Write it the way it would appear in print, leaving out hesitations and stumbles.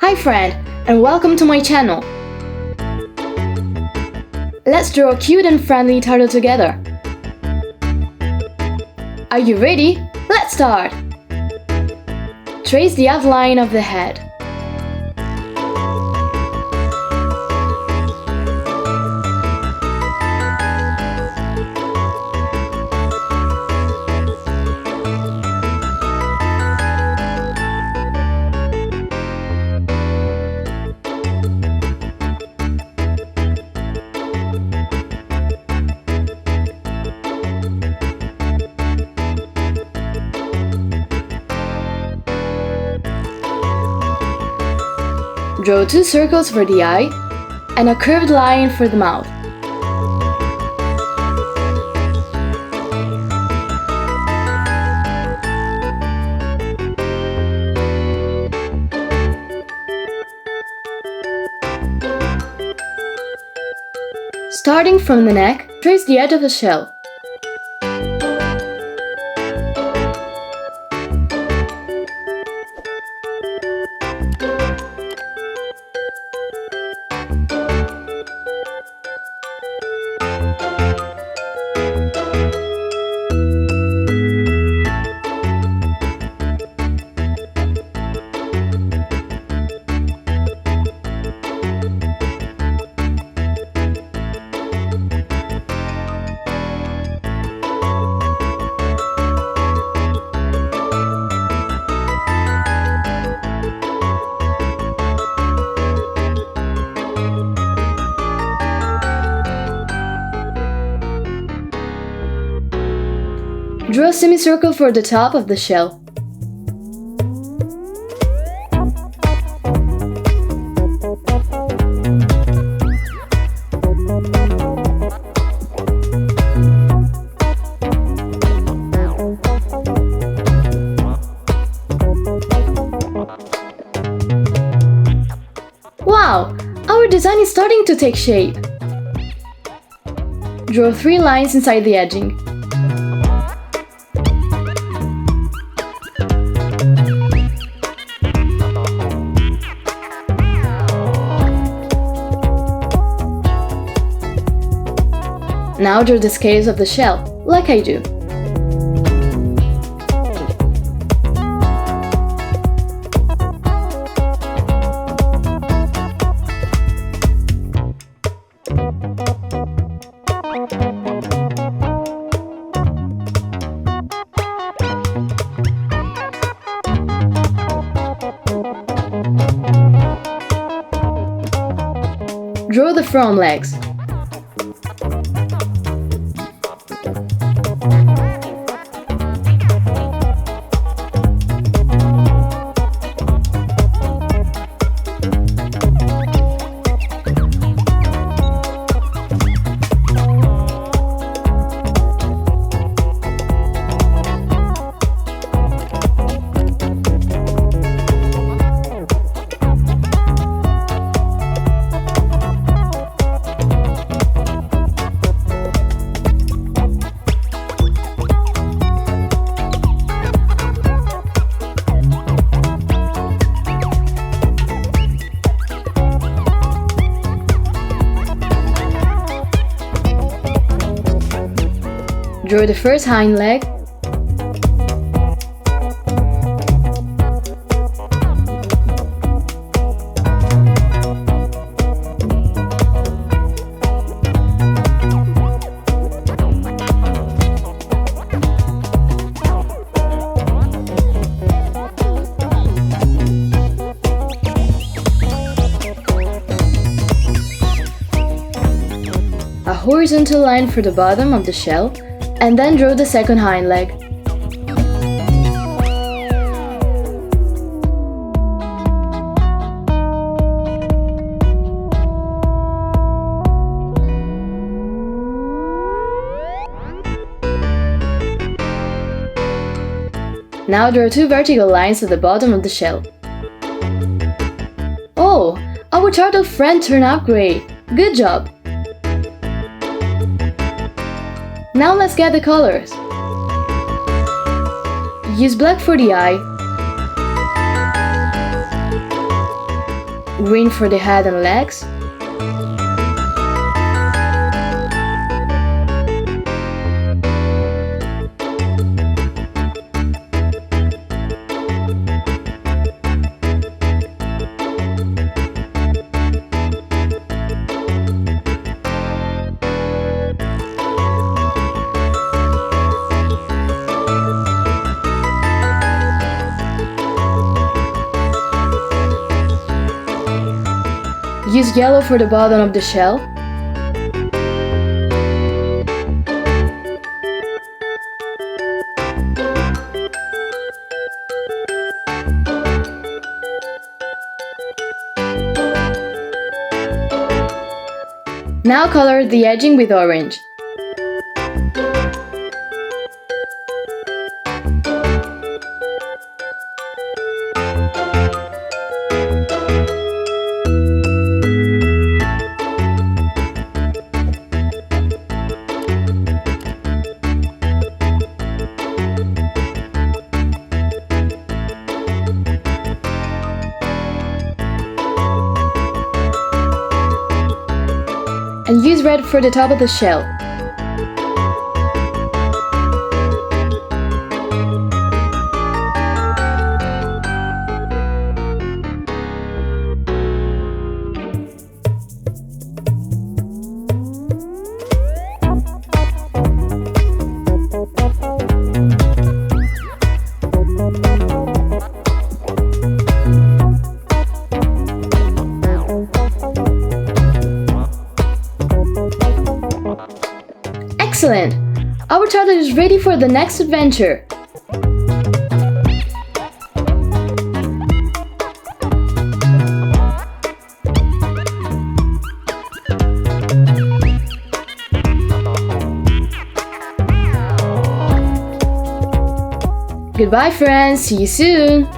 Hi friend, and welcome to my channel. Let's draw a cute and friendly turtle together. Are you ready? Let's start! Trace the outline of the head. Draw 2 circles for the eye and a curved line for the mouth. Starting from the neck, trace the edge of the shell. Draw a semicircle for the top of the shell. Wow! Our design is starting to take shape! Draw 3 lines inside the edging. Now draw the scales of the shell, like I do. Draw the front legs. Draw the first hind leg. A horizontal line for the bottom of the shell, and then draw the second hind leg. Now draw 2 vertical lines at the bottom of the shell. Oh, our turtle friend turned out great! Good job! Now let's get the colors. Use black for the eye, green for the head and legs. Use yellow for the bottom of the shell. Now color the edging with orange. And use red for the top of the shell. Excellent! Our turtle is ready for the next adventure. Goodbye friends, see you soon!